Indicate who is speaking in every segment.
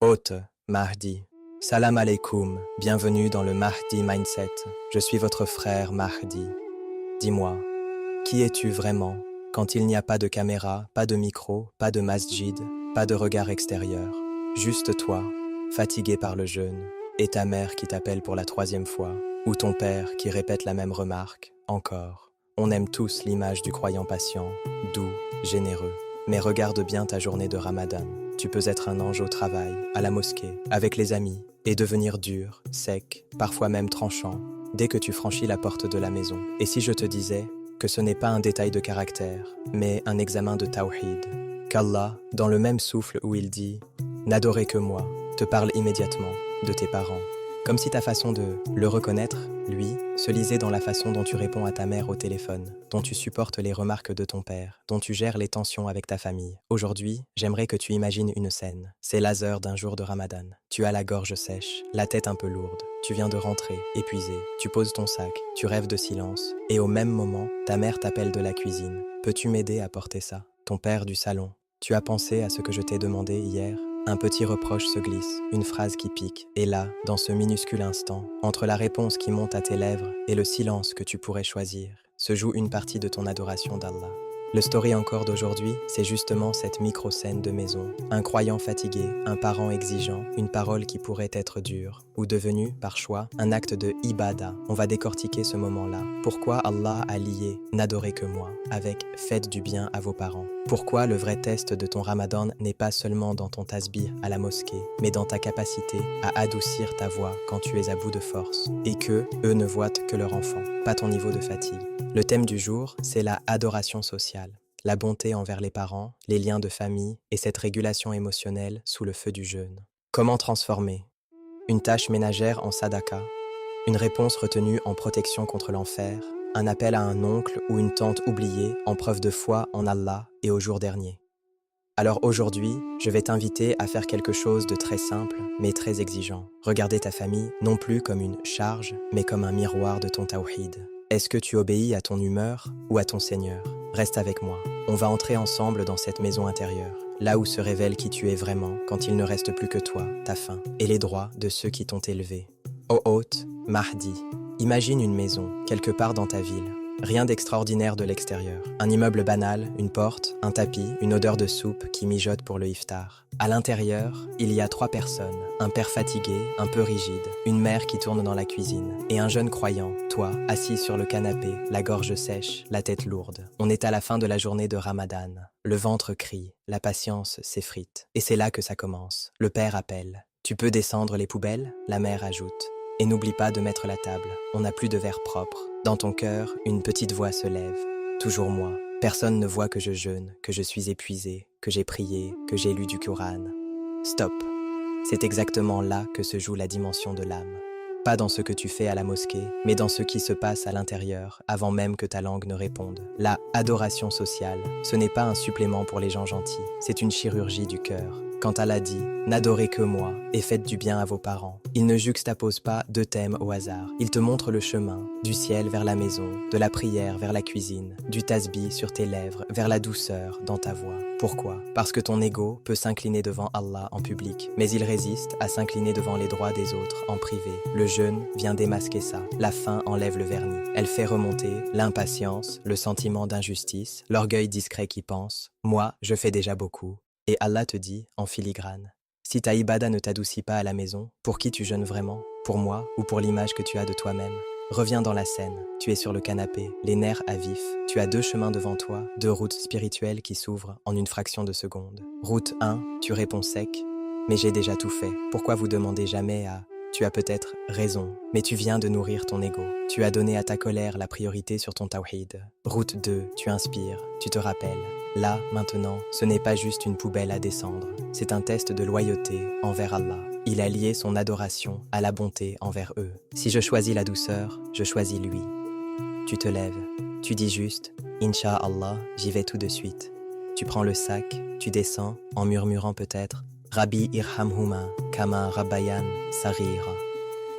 Speaker 1: Hôte, Mahdi. Salam alaikum, bienvenue dans le Mahdi Mindset. Je suis votre frère Mahdi. Dis-moi, qui es-tu vraiment quand il n'y a pas de caméra, pas de micro, pas de masjid, pas de regard extérieur? Juste toi, fatigué par le jeûne, et ta mère qui t'appelle pour la 3e fois, ou ton père qui répète la même remarque, encore. On aime tous l'image du croyant patient, doux, généreux. Mais regarde bien ta journée de Ramadan. Tu peux être un ange au travail, à la mosquée, avec les amis, et devenir dur, sec, parfois même tranchant, dès que tu franchis la porte de la maison. Et si je te disais que ce n'est pas un détail de caractère, mais un examen de tawhid, qu'Allah, dans le même souffle où il dit « N'adorez que moi », te parle immédiatement de tes parents. Comme si ta façon de le reconnaître, lui, se lisait dans la façon dont tu réponds à ta mère au téléphone, dont tu supportes les remarques de ton père, dont tu gères les tensions avec ta famille. Aujourd'hui, j'aimerais que tu imagines une scène. C'est l'azeur d'un jour de Ramadan. Tu as la gorge sèche, la tête un peu lourde. Tu viens de rentrer, épuisé. Tu poses ton sac, tu rêves de silence. Et au même moment, ta mère t'appelle de la cuisine. Peux-tu m'aider à porter ça? Ton père du salon. Tu as pensé à ce que je t'ai demandé hier? Un petit reproche se glisse, une phrase qui pique. Et là, dans ce minuscule instant, entre la réponse qui monte à tes lèvres et le silence que tu pourrais choisir, se joue une partie de ton adoration d'Allah. Le story encore d'aujourd'hui, c'est justement cette micro-scène de maison. Un croyant fatigué, un parent exigeant, une parole qui pourrait être dure, ou devenue, par choix, un acte de ibada. On va décortiquer ce moment-là. Pourquoi Allah a lié « n'adorez que moi » avec « faites du bien à vos parents ». Pourquoi le vrai test de ton Ramadan n'est pas seulement dans ton tasbih à la mosquée, mais dans ta capacité à adoucir ta voix quand tu es à bout de force, et que eux ne voient que leur enfant, pas ton niveau de fatigue. Le thème du jour, c'est la adoration sociale, la bonté envers les parents, les liens de famille et cette régulation émotionnelle sous le feu du jeûne. Comment transformer une tâche ménagère en sadaka, une réponse retenue en protection contre l'enfer, un appel à un oncle ou une tante oubliée en preuve de foi en Allah et au jour dernier. Alors aujourd'hui, je vais t'inviter à faire quelque chose de très simple, mais très exigeant. Regarder ta famille non plus comme une charge, mais comme un miroir de ton tawhid. Est-ce que tu obéis à ton humeur ou à ton Seigneur? Reste avec moi. On va entrer ensemble dans cette maison intérieure, là où se révèle qui tu es vraiment quand il ne reste plus que toi, ta faim, et les droits de ceux qui t'ont élevé. Ô hôte, Mahdi, imagine une maison, quelque part dans ta ville. Rien d'extraordinaire de l'extérieur. Un immeuble banal, une porte, un tapis, une odeur de soupe qui mijote pour le iftar. À l'intérieur, il y a 3 personnes. Un père fatigué, un peu rigide, une mère qui tourne dans la cuisine, et un jeune croyant, toi, assis sur le canapé, la gorge sèche, la tête lourde. On est à la fin de la journée de Ramadan. Le ventre crie, la patience s'effrite. Et c'est là que ça commence. Le père appelle. Tu peux descendre les poubelles? La mère ajoute. Et n'oublie pas de mettre la table, on n'a plus de verre propre. Dans ton cœur, une petite voix se lève. Toujours moi. Personne ne voit que je jeûne, que je suis épuisé, que j'ai prié, que j'ai lu du Coran. Stop. C'est exactement là que se joue la dimension de l'âme. Pas dans ce que tu fais à la mosquée, mais dans ce qui se passe à l'intérieur, avant même que ta langue ne réponde. La adoration sociale, ce n'est pas un supplément pour les gens gentils, c'est une chirurgie du cœur. Quand Allah dit « N'adorez que moi et faites du bien à vos parents », il ne juxtapose pas 2 thèmes au hasard. Il te montre le chemin, du ciel vers la maison, de la prière vers la cuisine, du tasbih sur tes lèvres vers la douceur dans ta voix. Pourquoi? Parce que ton ego peut s'incliner devant Allah en public, mais il résiste à s'incliner devant les droits des autres en privé. Le jeûne vient démasquer ça. La faim enlève le vernis. Elle fait remonter l'impatience, le sentiment d'injustice, l'orgueil discret qui pense « Moi, je fais déjà beaucoup ». Et Allah te dit, en filigrane, si ta ibada ne t'adoucit pas à la maison, pour qui tu jeûnes vraiment? Pour moi ou pour l'image que tu as de toi-même? Reviens dans la scène, tu es sur le canapé, les nerfs à vif, tu as 2 chemins devant toi, 2 routes spirituelles qui s'ouvrent en une fraction de seconde. Route 1, tu réponds sec, mais j'ai déjà tout fait. Pourquoi vous demandez jamais à... Tu as peut-être raison, mais tu viens de nourrir ton ego. Tu as donné à ta colère la priorité sur ton tawhid. Route 2, tu inspires, tu te rappelles. Là, maintenant, ce n'est pas juste une poubelle à descendre, c'est un test de loyauté envers Allah. Il a lié son adoration à la bonté envers eux. Si je choisis la douceur, je choisis lui. Tu te lèves, tu dis juste « Inch'Allah, j'y vais tout de suite ». Tu prends le sac, tu descends, en murmurant peut-être « Rabbi irhamhuma, kama rabbayan sarira ».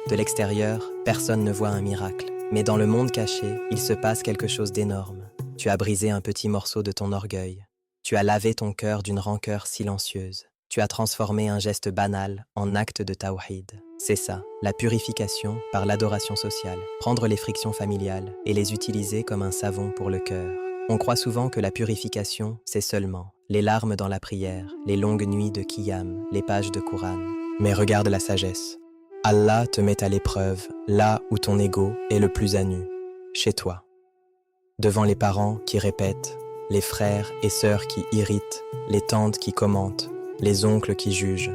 Speaker 1: De l'extérieur, personne ne voit un miracle. Mais dans le monde caché, il se passe quelque chose d'énorme. Tu as brisé un petit morceau de ton orgueil. Tu as lavé ton cœur d'une rancœur silencieuse. Tu as transformé un geste banal en acte de tawhid. C'est ça, la purification par l'adoration sociale. Prendre les frictions familiales et les utiliser comme un savon pour le cœur. On croit souvent que la purification, c'est seulement les larmes dans la prière, les longues nuits de qiyam, les pages de Coran. Mais regarde la sagesse. Allah te met à l'épreuve là où ton ego est le plus à nu, chez toi. Devant les parents qui répètent, les frères et sœurs qui irritent, les tantes qui commentent, les oncles qui jugent.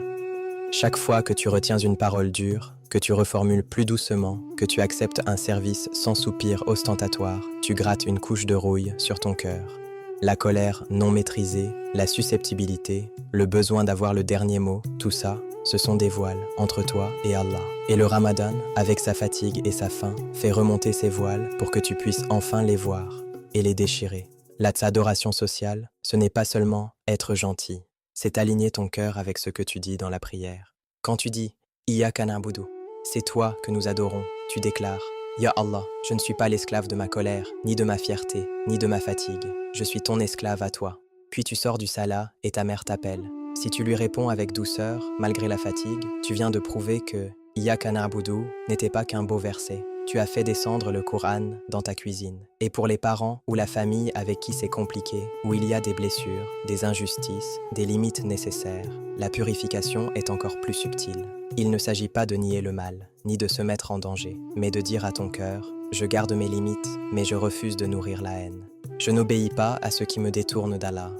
Speaker 1: Chaque fois que tu retiens une parole dure, que tu reformules plus doucement, que tu acceptes un service sans soupir ostentatoire, tu grattes une couche de rouille sur ton cœur. La colère non maîtrisée, la susceptibilité, le besoin d'avoir le dernier mot, tout ça, ce sont des voiles entre toi et Allah. Et le Ramadan, avec sa fatigue et sa faim, fait remonter ces voiles pour que tu puisses enfin les voir et les déchirer. La adoration sociale, ce n'est pas seulement être gentil, c'est aligner ton cœur avec ce que tu dis dans la prière. Quand tu dis « Iyyaka na'budu », c'est toi que nous adorons, tu déclares « Ya Allah, je ne suis pas l'esclave de ma colère, ni de ma fierté, ni de ma fatigue. Je suis ton esclave à toi. » Puis tu sors du salat et ta mère t'appelle. Si tu lui réponds avec douceur, malgré la fatigue, tu viens de prouver que « Iyyaka na'budu » n'était pas qu'un beau verset. Tu as fait descendre le Coran dans ta cuisine. Et pour les parents ou la famille avec qui c'est compliqué, où il y a des blessures, des injustices, des limites nécessaires, la purification est encore plus subtile. Il ne s'agit pas de nier le mal, ni de se mettre en danger, mais de dire à ton cœur « Je garde mes limites, mais je refuse de nourrir la haine. Je n'obéis pas à ceux qui me détournent d'Allah.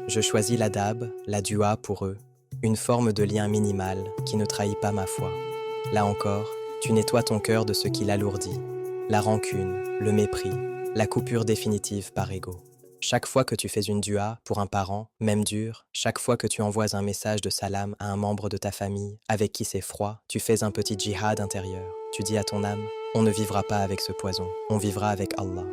Speaker 1: Je choisis l'adab, la dua pour eux, une forme de lien minimal qui ne trahit pas ma foi. Là encore, tu nettoies ton cœur de ce qui l'alourdit, la rancune, le mépris, la coupure définitive par ego. Chaque fois que tu fais une dua pour un parent, même dur, chaque fois que tu envoies un message de salam à un membre de ta famille avec qui c'est froid, tu fais un petit djihad intérieur. Tu dis à ton âme, on ne vivra pas avec ce poison, on vivra avec Allah.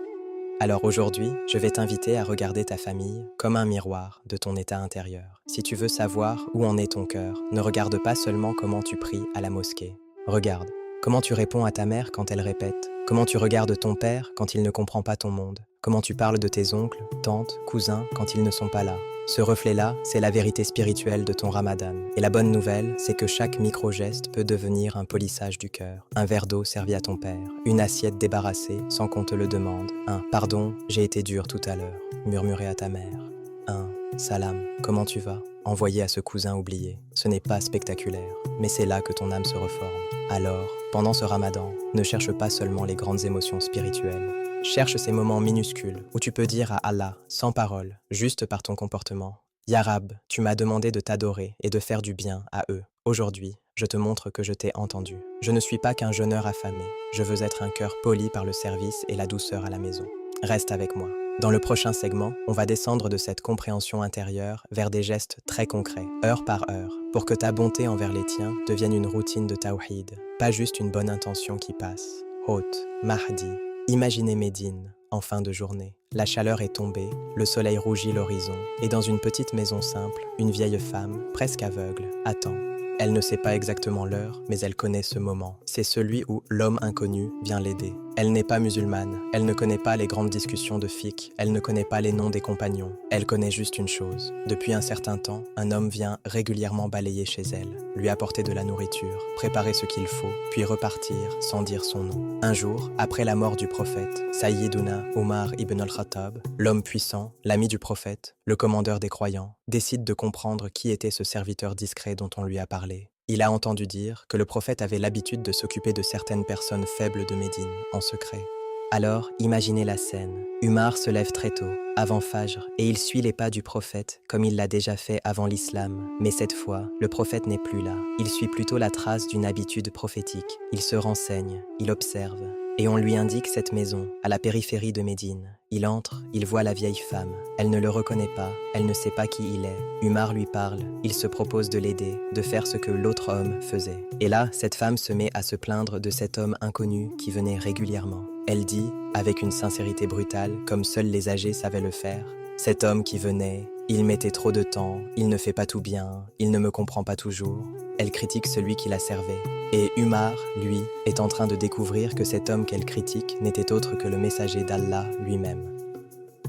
Speaker 1: Alors aujourd'hui, je vais t'inviter à regarder ta famille comme un miroir de ton état intérieur. Si tu veux savoir où en est ton cœur, ne regarde pas seulement comment tu pries à la mosquée. Regarde comment tu réponds à ta mère quand elle répète, comment tu regardes ton père quand il ne comprend pas ton monde, comment tu parles de tes oncles, tantes, cousins quand ils ne sont pas là. Ce reflet-là, c'est la vérité spirituelle de ton Ramadan. Et la bonne nouvelle, c'est que chaque micro-geste peut devenir un polissage du cœur. Un verre d'eau servi à ton père, une assiette débarrassée sans qu'on te le demande, un « pardon, j'ai été dur tout à l'heure » murmuré à ta mère, un « salam, comment tu vas » envoyé à ce cousin oublié. Ce n'est pas spectaculaire, mais c'est là que ton âme se reforme. Alors, pendant ce Ramadan, ne cherche pas seulement les grandes émotions spirituelles. Cherche ces moments minuscules où tu peux dire à Allah, sans parole, juste par ton comportement, « Ya Rab, tu m'as demandé de t'adorer et de faire du bien à eux. Aujourd'hui, je te montre que je t'ai entendu. Je ne suis pas qu'un jeûneur affamé. Je veux être un cœur poli par le service et la douceur à la maison. Reste avec moi. » Dans le prochain segment, on va descendre de cette compréhension intérieure vers des gestes très concrets, heure par heure, pour que ta bonté envers les tiens devienne une routine de tawhid, pas juste une bonne intention qui passe. Hôte, Mahdi, imaginez Médine, en fin de journée. La chaleur est tombée, le soleil rougit l'horizon, et dans une petite maison simple, une vieille femme, presque aveugle, attend. Elle ne sait pas exactement l'heure, mais elle connaît ce moment. C'est celui où l'homme inconnu vient l'aider. Elle n'est pas musulmane, elle ne connaît pas les grandes discussions de fiqh, elle ne connaît pas les noms des compagnons. Elle connaît juste une chose. Depuis un certain temps, un homme vient régulièrement balayer chez elle, lui apporter de la nourriture, préparer ce qu'il faut, puis repartir sans dire son nom. Un jour, après la mort du prophète, Sayyiduna Omar ibn al-Khattab, l'homme puissant, l'ami du prophète, le commandeur des croyants, décide de comprendre qui était ce serviteur discret dont on lui a parlé. Il a entendu dire que le prophète avait l'habitude de s'occuper de certaines personnes faibles de Médine, en secret. Alors, imaginez la scène. Umar se lève très tôt, avant Fajr, et il suit les pas du prophète, comme il l'a déjà fait avant l'islam. Mais cette fois, le prophète n'est plus là. Il suit plutôt la trace d'une habitude prophétique. Il se renseigne, il observe. Et on lui indique cette maison, à la périphérie de Médine. Il entre, il voit la vieille femme. Elle ne le reconnaît pas, elle ne sait pas qui il est. Umar lui parle, il se propose de l'aider, de faire ce que l'autre homme faisait. Et là, cette femme se met à se plaindre de cet homme inconnu qui venait régulièrement. Elle dit, avec une sincérité brutale, comme seuls les âgés savaient le faire, « Cet homme qui venait, il mettait trop de temps, il ne fait pas tout bien, il ne me comprend pas toujours. » Elle critique celui qui la servait. Et Umar, lui, est en train de découvrir que cet homme qu'elle critique n'était autre que le messager d'Allah lui-même.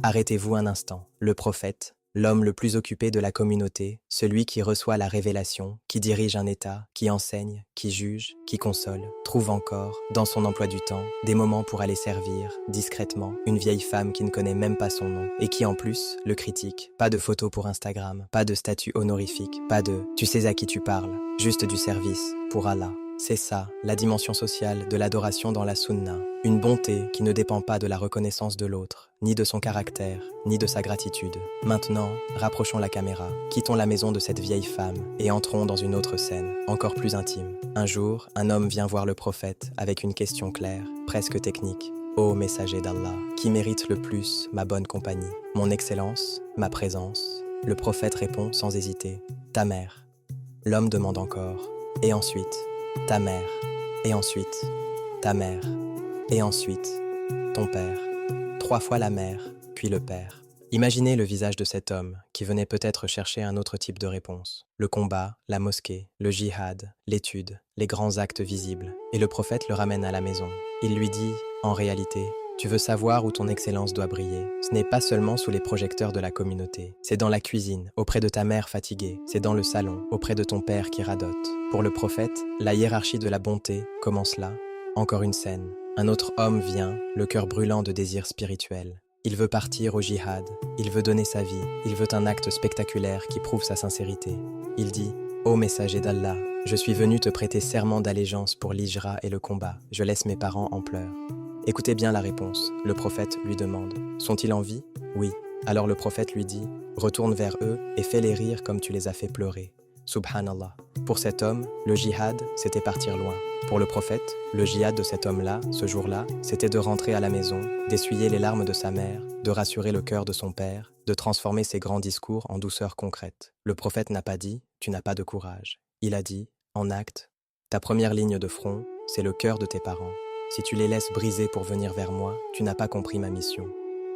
Speaker 1: Arrêtez-vous un instant. Le prophète, l'homme le plus occupé de la communauté, celui qui reçoit la révélation, qui dirige un État, qui enseigne, qui juge, qui console, trouve encore, dans son emploi du temps, des moments pour aller servir, discrètement, une vieille femme qui ne connaît même pas son nom, et qui en plus le critique. Pas de photos pour Instagram, pas de statut honorifique, pas de « tu sais à qui tu parles », juste du service, pour Allah. C'est ça, la dimension sociale de l'adoration dans la sunna. Une bonté qui ne dépend pas de la reconnaissance de l'autre, ni de son caractère, ni de sa gratitude. Maintenant, rapprochons la caméra, quittons la maison de cette vieille femme et entrons dans une autre scène, encore plus intime. Un jour, un homme vient voir le prophète avec une question claire, presque technique. Ô messager d'Allah, qui mérite le plus ma bonne compagnie, mon excellence, ma présence? Le prophète répond sans hésiter, ta mère. L'homme demande encore, et ensuite, ta mère, et ensuite, ta mère, et ensuite, ton père. 3 fois la mère, puis le père. Imaginez le visage de cet homme qui venait peut-être chercher un autre type de réponse. Le combat, la mosquée, le djihad, l'étude, les grands actes visibles. Et le prophète le ramène à la maison. Il lui dit, en réalité, tu veux savoir où ton excellence doit briller. Ce n'est pas seulement sous les projecteurs de la communauté. C'est dans la cuisine, auprès de ta mère fatiguée. C'est dans le salon, auprès de ton père qui radote. Pour le prophète, la hiérarchie de la bonté commence là. Encore une scène. Un autre homme vient, le cœur brûlant de désir spirituel. Il veut partir au djihad. Il veut donner sa vie. Il veut un acte spectaculaire qui prouve sa sincérité. Il dit, ô messager d'Allah, je suis venu te prêter serment d'allégeance pour l'hijra et le combat. Je laisse mes parents en pleurs. Écoutez bien la réponse. Le prophète lui demande, sont-ils en vie? Oui. Alors le prophète lui dit, retourne vers eux et fais-les rire comme tu les as fait pleurer. Subhanallah. Pour cet homme, le djihad, c'était partir loin. Pour le prophète, le djihad de cet homme-là, ce jour-là, c'était de rentrer à la maison, d'essuyer les larmes de sa mère, de rassurer le cœur de son père, de transformer ses grands discours en douceur concrète. Le prophète n'a pas dit, tu n'as pas de courage. Il a dit, en acte, ta première ligne de front, c'est le cœur de tes parents. Si tu les laisses briser pour venir vers moi, tu n'as pas compris ma mission.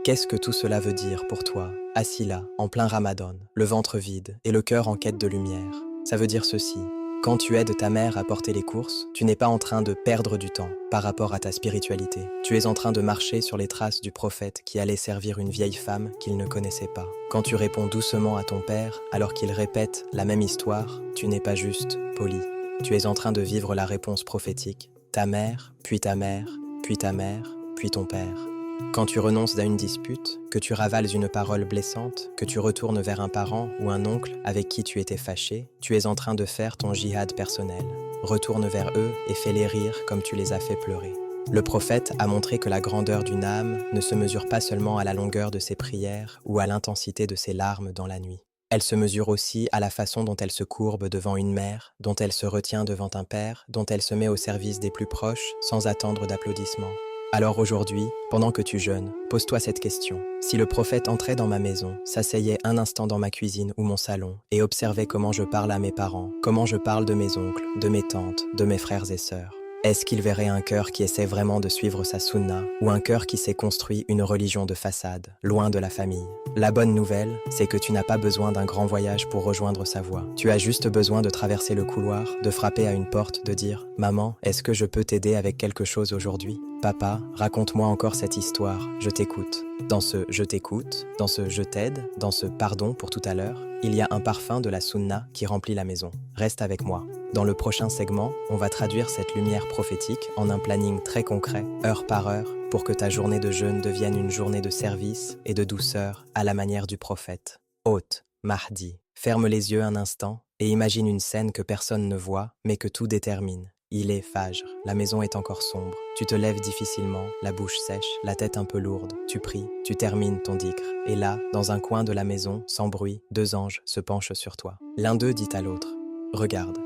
Speaker 1: Qu'est-ce que tout cela veut dire pour toi, assis là, en plein Ramadan, le ventre vide et le cœur en quête de lumière? Ça veut dire ceci. Quand tu aides ta mère à porter les courses, tu n'es pas en train de perdre du temps par rapport à ta spiritualité. Tu es en train de marcher sur les traces du prophète qui allait servir une vieille femme qu'il ne connaissait pas. Quand tu réponds doucement à ton père alors qu'il répète la même histoire, tu n'es pas juste poli. Tu es en train de vivre la réponse prophétique. Ta mère, puis ta mère, puis ta mère, puis ton père. Quand tu renonces à une dispute, que tu ravales une parole blessante, que tu retournes vers un parent ou un oncle avec qui tu étais fâché, tu es en train de faire ton djihad personnel. Retourne vers eux et fais-les rire comme tu les as fait pleurer. Le prophète a montré que la grandeur d'une âme ne se mesure pas seulement à la longueur de ses prières ou à l'intensité de ses larmes dans la nuit. Elle se mesure aussi à la façon dont elle se courbe devant une mère, dont elle se retient devant un père, dont elle se met au service des plus proches sans attendre d'applaudissements. Alors aujourd'hui, pendant que tu jeûnes, pose-toi cette question. Si le prophète entrait dans ma maison, s'asseyait un instant dans ma cuisine ou mon salon et observait comment je parle à mes parents, comment je parle de mes oncles, de mes tantes, de mes frères et sœurs, est-ce qu'il verrait un cœur qui essaie vraiment de suivre sa sunna ou un cœur qui s'est construit une religion de façade, loin de la famille? La bonne nouvelle, c'est que tu n'as pas besoin d'un grand voyage pour rejoindre sa voie. Tu as juste besoin de traverser le couloir, de frapper à une porte, de dire « Maman, est-ce que je peux t'aider avec quelque chose aujourd'hui ? Papa, raconte-moi encore cette histoire, je t'écoute. » Dans ce « je t'écoute », dans ce « je t'aide », dans ce « pardon pour tout à l'heure », il y a un parfum de la sunna qui remplit la maison. Reste avec moi. Dans le prochain segment, on va traduire cette lumière prophétique en un planning très concret, heure par heure, pour que ta journée de jeûne devienne une journée de service et de douceur à la manière du prophète. Hôte, Mahdi, ferme les yeux un instant et imagine une scène que personne ne voit, mais que tout détermine. Il est Fajr, la maison est encore sombre. Tu te lèves difficilement, la bouche sèche, la tête un peu lourde. Tu pries, tu termines ton dhikr. Et là, dans un coin de la maison, sans bruit, 2 anges se penchent sur toi. L'un d'eux dit à l'autre, « Regarde ».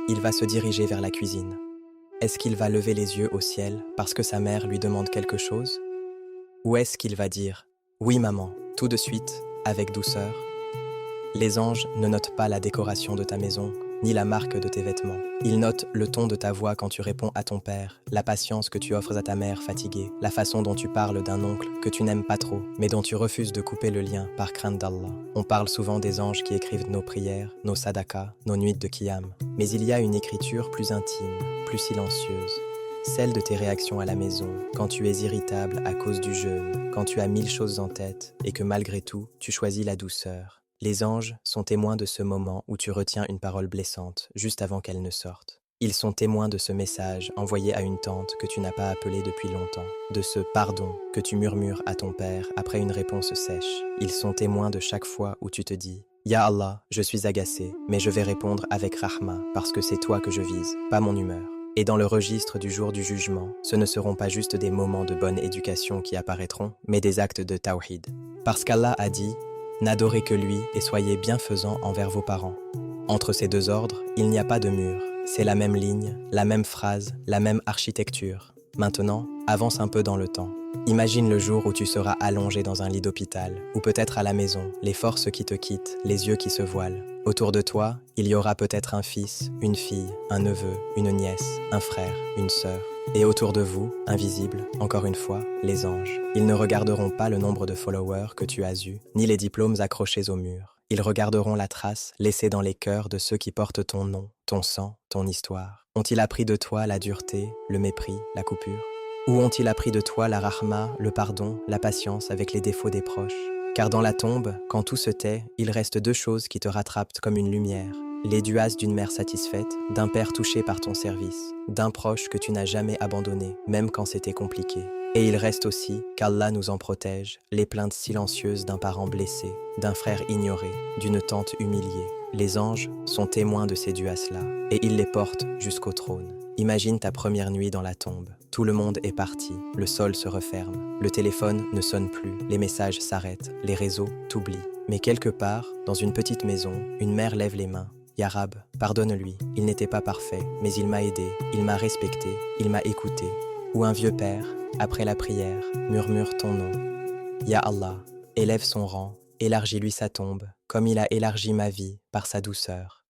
Speaker 1: Il va se diriger vers la cuisine. Est-ce qu'il va lever les yeux au ciel parce que sa mère lui demande quelque chose? Ou est-ce qu'il va dire « Oui maman », tout de suite, avec douceur? Les anges ne notent pas la décoration de ta maison, ni la marque de tes vêtements. Ils notent le ton de ta voix quand tu réponds à ton père, la patience que tu offres à ta mère fatiguée, la façon dont tu parles d'un oncle que tu n'aimes pas trop, mais dont tu refuses de couper le lien par crainte d'Allah. On parle souvent des anges qui écrivent nos prières, nos sadakas, nos nuits de qiyam. Mais il y a une écriture plus intime, plus silencieuse. celle de tes réactions à la maison, quand tu es irritable à cause du jeûne, quand tu as 1000 choses en tête et que malgré tout, tu choisis la douceur. Les anges sont témoins de ce moment où tu retiens une parole blessante juste avant qu'elle ne sorte. Ils sont témoins de ce message envoyé à une tante que tu n'as pas appelée depuis longtemps, de ce pardon que tu murmures à ton père après une réponse sèche. Ils sont témoins de chaque fois où tu te dis « Ya Allah, je suis agacé, mais je vais répondre avec rahma parce que c'est toi que je vise, pas mon humeur. » Et dans le registre du jour du jugement, ce ne seront pas juste des moments de bonne éducation qui apparaîtront, mais des actes de tawhid. Parce qu'Allah a dit « N'adorez que lui et soyez bienfaisants envers vos parents. » Entre ces deux ordres, il n'y a pas de mur. C'est la même ligne, la même phrase, la même architecture. Maintenant, avance un peu dans le temps. Imagine le jour où tu seras allongé dans un lit d'hôpital, ou peut-être à la maison, les forces qui te quittent, les yeux qui se voilent. Autour de toi, il y aura peut-être un fils, une fille, un neveu, une nièce, un frère, une sœur. Et autour de vous, invisibles, encore une fois, les anges. Ils ne regarderont pas le nombre de followers que tu as eus, ni les diplômes accrochés au mur. Ils regarderont la trace laissée dans les cœurs de ceux qui portent ton nom, ton sang, ton histoire. Ont-ils appris de toi la dureté, le mépris, la coupure? Ou ont-ils appris de toi la rahma, le pardon, la patience avec les défauts des proches? Car dans la tombe, quand tout se tait, il reste deux choses qui te rattrapent comme une lumière. Les duas d'une mère satisfaite, d'un père touché par ton service, d'un proche que tu n'as jamais abandonné, même quand c'était compliqué. Et il reste aussi, qu'Allah nous en protège, les plaintes silencieuses d'un parent blessé, d'un frère ignoré, d'une tante humiliée. Les anges sont témoins de ces duas-là, et ils les portent jusqu'au trône. Imagine ta première nuit dans la tombe. Tout le monde est parti, le sol se referme, le téléphone ne sonne plus, les messages s'arrêtent, les réseaux t'oublient. Mais quelque part, dans une petite maison, une mère lève les mains. Ya Rab, pardonne-lui, il n'était pas parfait, mais il m'a aidé, il m'a respecté, il m'a écouté. Ou un vieux père, après la prière, murmure ton nom. Ya Allah, élève son rang, élargis-lui sa tombe, comme il a élargi ma vie par sa douceur.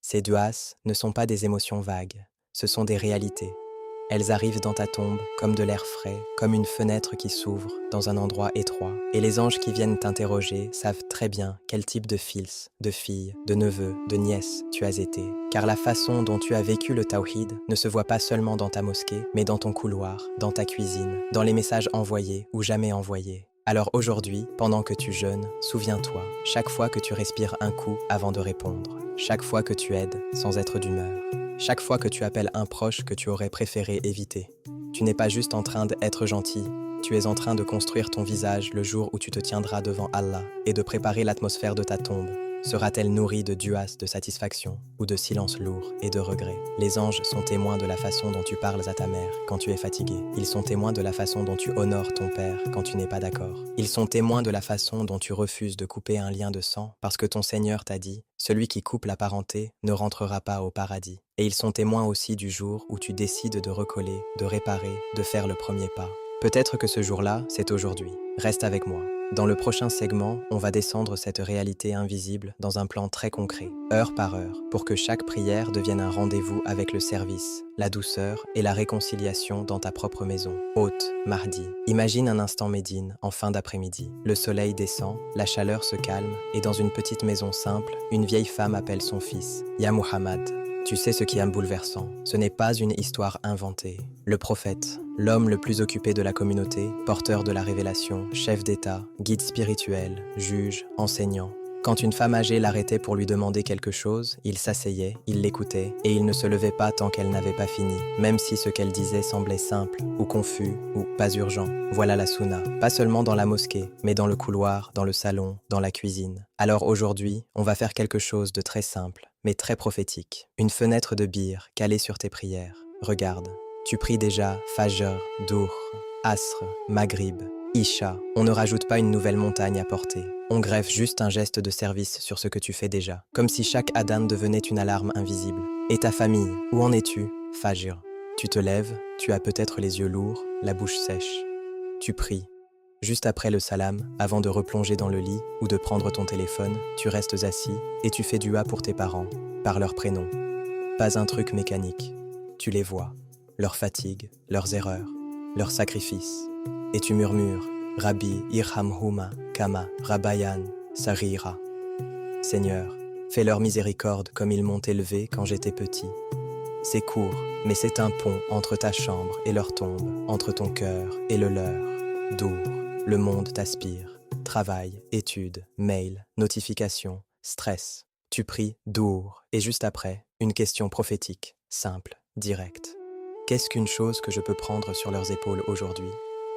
Speaker 1: Ces duas ne sont pas des émotions vagues, ce sont des réalités. Elles arrivent dans ta tombe comme de l'air frais, comme une fenêtre qui s'ouvre dans un endroit étroit. Et les anges qui viennent t'interroger savent très bien quel type de fils, de fille, de neveu, de nièce tu as été. Car la façon dont tu as vécu le tawhid ne se voit pas seulement dans ta mosquée, mais dans ton couloir, dans ta cuisine, dans les messages envoyés ou jamais envoyés. Alors aujourd'hui, pendant que tu jeûnes, souviens-toi, chaque fois que tu respires un coup avant de répondre, chaque fois que tu aides sans être d'humeur, chaque fois que tu appelles un proche que tu aurais préféré éviter. Tu n'es pas juste en train d'être gentil, tu es en train de construire ton visage le jour où tu te tiendras devant Allah et de préparer l'atmosphère de ta tombe. Sera-t-elle nourrie de duas de satisfaction ou de silence lourd et de regret? Les anges sont témoins de la façon dont tu parles à ta mère quand tu es fatigué. Ils sont témoins de la façon dont tu honores ton père quand tu n'es pas d'accord. Ils sont témoins de la façon dont tu refuses de couper un lien de sang parce que ton Seigneur t'a dit « Celui qui coupe la parenté ne rentrera pas au paradis ». Et ils sont témoins aussi du jour où tu décides de recoller, de réparer, de faire le premier pas. Peut-être que ce jour-là, c'est aujourd'hui. Reste avec moi. Dans le prochain segment, on va descendre cette réalité invisible dans un plan très concret, heure par heure, pour que chaque prière devienne un rendez-vous avec le service, la douceur et la réconciliation dans ta propre maison. Hôte, mardi. Imagine un instant Médine, en fin d'après-midi. Le soleil descend, la chaleur se calme, et dans une petite maison simple, une vieille femme appelle son fils. Ya Muhammad. Tu sais ce qui est bouleversant, ce n'est pas une histoire inventée. Le prophète, l'homme le plus occupé de la communauté, porteur de la révélation, chef d'État, guide spirituel, juge, enseignant. Quand une femme âgée l'arrêtait pour lui demander quelque chose, il s'asseyait, il l'écoutait, et il ne se levait pas tant qu'elle n'avait pas fini, même si ce qu'elle disait semblait simple, ou confus, ou pas urgent. Voilà la sunna, pas seulement dans la mosquée, mais dans le couloir, dans le salon, dans la cuisine. Alors aujourd'hui, on va faire quelque chose de très simple, mais très prophétique. Une fenêtre de bir calée sur tes prières. Regarde, tu pries déjà Fajr, Dour, Asr, Maghrib, Isha. On ne rajoute pas une nouvelle montagne à porter. On greffe juste un geste de service sur ce que tu fais déjà, comme si chaque adhan devenait une alarme invisible. Et ta famille, où en es-tu? Fajr. Tu te lèves, tu as peut-être les yeux lourds, la bouche sèche. Tu pries. Juste après le salam, avant de replonger dans le lit ou de prendre ton téléphone, tu restes assis et tu fais dua pour tes parents, par leur prénom. Pas un truc mécanique. Tu les vois, leurs fatigues, leurs erreurs, leurs sacrifices. Et tu murmures, Rabbi irhamhuma kama Rabbayan sarira. Seigneur, fais leur miséricorde comme ils m'ont élevé quand j'étais petit. C'est court, mais c'est un pont entre ta chambre et leur tombe, entre ton cœur et le leur. Dour, le monde t'aspire. Travail, études, mail, notifications, stress. Tu pries Dour, et juste après, une question prophétique, simple, directe. Qu'est-ce qu'une chose que je peux prendre sur leurs épaules aujourd'hui?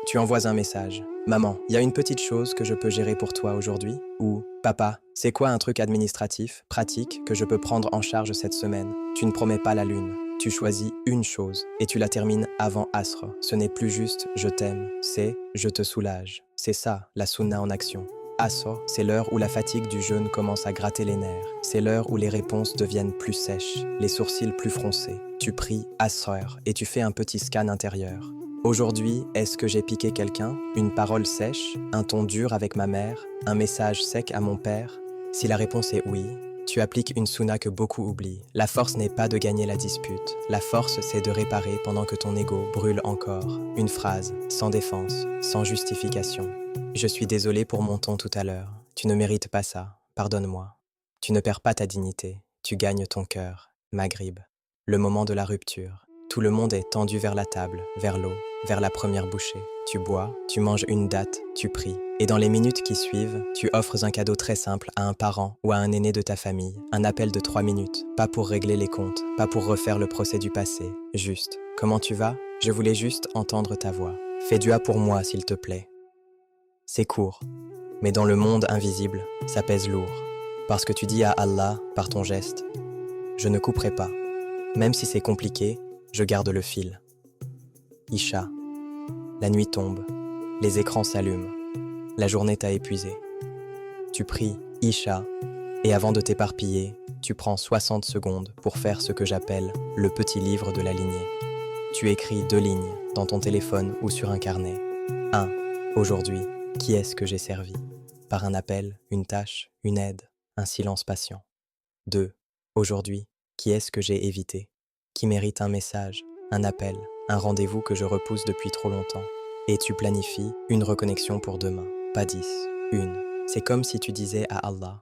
Speaker 1: Tu envoies un message. Maman, il y a une petite chose que je peux gérer pour toi aujourd'hui? Ou papa, c'est quoi un truc administratif, pratique, que je peux prendre en charge cette semaine? Tu ne promets pas la lune. Tu choisis une chose et tu la termines avant Asr. Ce n'est plus juste je t'aime, c'est je te soulage. C'est ça, la sunna en action. Asr, c'est l'heure où la fatigue du jeûne commence à gratter les nerfs. C'est l'heure où les réponses deviennent plus sèches, les sourcils plus froncés. Tu pries Asr et tu fais un petit scan intérieur. Aujourd'hui, est-ce que j'ai piqué quelqu'un? Une parole sèche? Un ton dur avec ma mère? Un message sec à mon père? Si la réponse est oui, tu appliques une sunna que beaucoup oublient. La force n'est pas de gagner la dispute. La force, c'est de réparer pendant que ton ego brûle encore. Une phrase, sans défense, sans justification. Je suis désolé pour mon ton tout à l'heure. Tu ne mérites pas ça. Pardonne-moi. Tu ne perds pas ta dignité. Tu gagnes ton cœur. Maghrib. Le moment de la rupture. Tout le monde est tendu vers la table, vers l'eau, vers la première bouchée. Tu bois, tu manges une date, tu pries. Et dans les minutes qui suivent, tu offres un cadeau très simple à un parent ou à un aîné de ta famille. Un appel de 3 minutes. Pas pour régler les comptes, pas pour refaire le procès du passé. Juste. Comment tu vas? Je voulais juste entendre ta voix. Fais dua pour moi, s'il te plaît. C'est court. Mais dans le monde invisible, ça pèse lourd. Parce que tu dis à Allah, par ton geste, je ne couperai pas. Même si c'est compliqué, je garde le fil. Isha. La nuit tombe. Les écrans s'allument. La journée t'a épuisé. Tu pries Isha. Et avant de t'éparpiller, tu prends 60 secondes pour faire ce que j'appelle le petit livre de la lignée. Tu écris 2 lignes dans ton téléphone ou sur un carnet. 1. Aujourd'hui, qui est-ce que j'ai servi? Par un appel, une tâche, une aide, un silence patient. 2. Aujourd'hui, qui est-ce que j'ai évité? Qui mérite un message, un appel, un rendez-vous que je repousse depuis trop longtemps. Et tu planifies une reconnexion pour demain, pas 10, une. C'est comme si tu disais à Allah,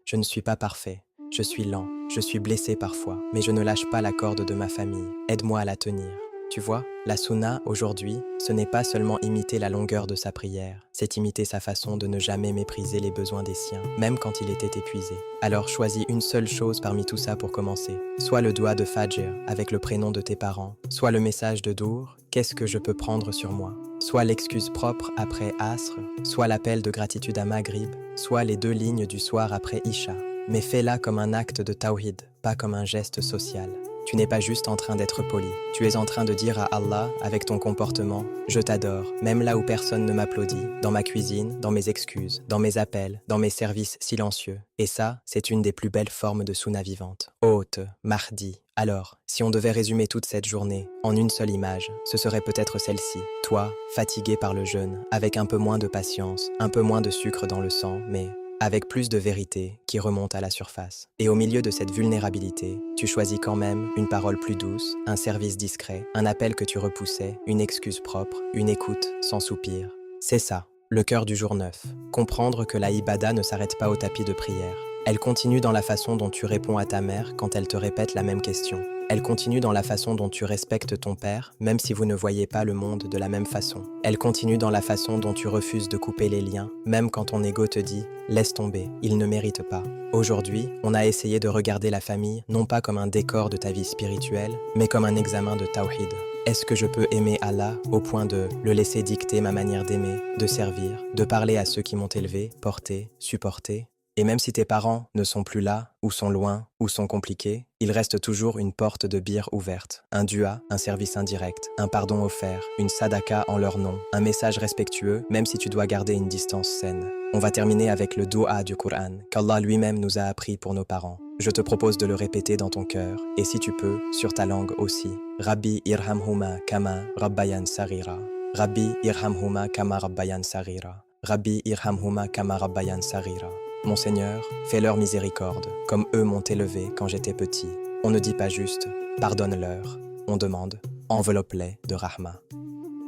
Speaker 1: je ne suis pas parfait, je suis lent, je suis blessé parfois, mais je ne lâche pas la corde de ma famille, aide-moi à la tenir. Tu vois, la sunna, aujourd'hui, ce n'est pas seulement imiter la longueur de sa prière, c'est imiter sa façon de ne jamais mépriser les besoins des siens, même quand il était épuisé. Alors choisis une seule chose parmi tout ça pour commencer. Soit le doigt de Fajr, avec le prénom de tes parents, soit le message de Dour, qu'est-ce que je peux prendre sur moi? Soit l'excuse propre après Asr, soit l'appel de gratitude à Maghrib, soit les 2 lignes du soir après Isha. Mais fais-la comme un acte de tawhid, pas comme un geste social. Tu n'es pas juste en train d'être poli. Tu es en train de dire à Allah, avec ton comportement, je t'adore, même là où personne ne m'applaudit, dans ma cuisine, dans mes excuses, dans mes appels, dans mes services silencieux. Et ça, c'est une des plus belles formes de sunna vivante. Hôte, Mahdi. Alors, si on devait résumer toute cette journée en une seule image, ce serait peut-être celle-ci. Toi, fatigué par le jeûne, avec un peu moins de patience, un peu moins de sucre dans le sang, mais avec plus de vérité qui remonte à la surface. Et au milieu de cette vulnérabilité, tu choisis quand même une parole plus douce, un service discret, un appel que tu repoussais, une excuse propre, une écoute sans soupir. C'est ça, le cœur du jour 9. Comprendre que la ibada ne s'arrête pas au tapis de prière. Elle continue dans la façon dont tu réponds à ta mère quand elle te répète la même question. Elle continue dans la façon dont tu respectes ton père, même si vous ne voyez pas le monde de la même façon. Elle continue dans la façon dont tu refuses de couper les liens, même quand ton ego te dit « laisse tomber, il ne mérite pas ». Aujourd'hui, on a essayé de regarder la famille non pas comme un décor de ta vie spirituelle, mais comme un examen de tawhid. Est-ce que je peux aimer Allah au point de le laisser dicter ma manière d'aimer, de servir, de parler à ceux qui m'ont élevé, porté, supporté ? Et même si tes parents ne sont plus là, ou sont loin, ou sont compliqués, il reste toujours une porte de bir ouverte, un dua, un service indirect, un pardon offert, une sadaka en leur nom, un message respectueux, même si tu dois garder une distance saine. On va terminer avec le dua du Coran, qu'Allah lui-même nous a appris pour nos parents. Je te propose de le répéter dans ton cœur, et si tu peux, sur ta langue aussi. Rabbi irhamhuma kama rabbayan sarira. Rabbi irhamhuma kama rabbayan sarira. Rabbi irhamhuma kama rabbayan sarira. Mon Seigneur, fais-leur miséricorde, comme eux m'ont élevé quand j'étais petit. On ne dit pas juste « pardonne-leur », on demande « enveloppe-les de rahma ».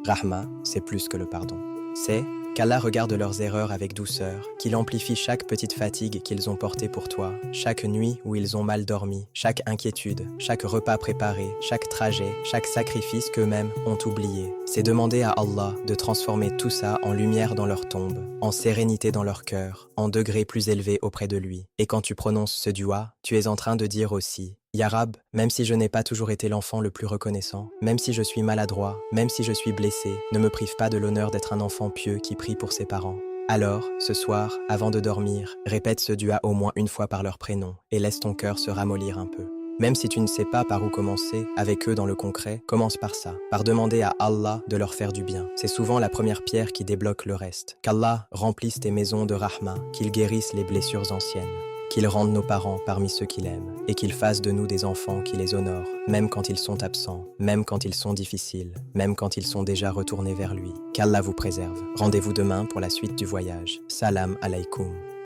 Speaker 1: Rahma, c'est plus que le pardon. C'est qu'Allah regarde leurs erreurs avec douceur, qu'il amplifie chaque petite fatigue qu'ils ont portée pour toi, chaque nuit où ils ont mal dormi, chaque inquiétude, chaque repas préparé, chaque trajet, chaque sacrifice qu'eux-mêmes ont oublié. C'est demander à Allah de transformer tout ça en lumière dans leur tombe, en sérénité dans leur cœur, en degré plus élevé auprès de lui. Et quand tu prononces ce dua, tu es en train de dire aussi: Ya Rab, même si je n'ai pas toujours été l'enfant le plus reconnaissant, même si je suis maladroit, même si je suis blessé, ne me prive pas de l'honneur d'être un enfant pieux qui prie pour ses parents. Alors, ce soir, avant de dormir, répète ce dua au moins une fois par leur prénom et laisse ton cœur se ramollir un peu. Même si tu ne sais pas par où commencer, avec eux dans le concret, commence par ça, par demander à Allah de leur faire du bien. C'est souvent la première pierre qui débloque le reste. Qu'Allah remplisse tes maisons de rahma, qu'il guérisse les blessures anciennes, qu'il rende nos parents parmi ceux qu'il aime, et qu'il fasse de nous des enfants qui les honorent, même quand ils sont absents, même quand ils sont difficiles, même quand ils sont déjà retournés vers lui. Qu'Allah vous préserve. Rendez-vous demain pour la suite du voyage. Salam alaikum.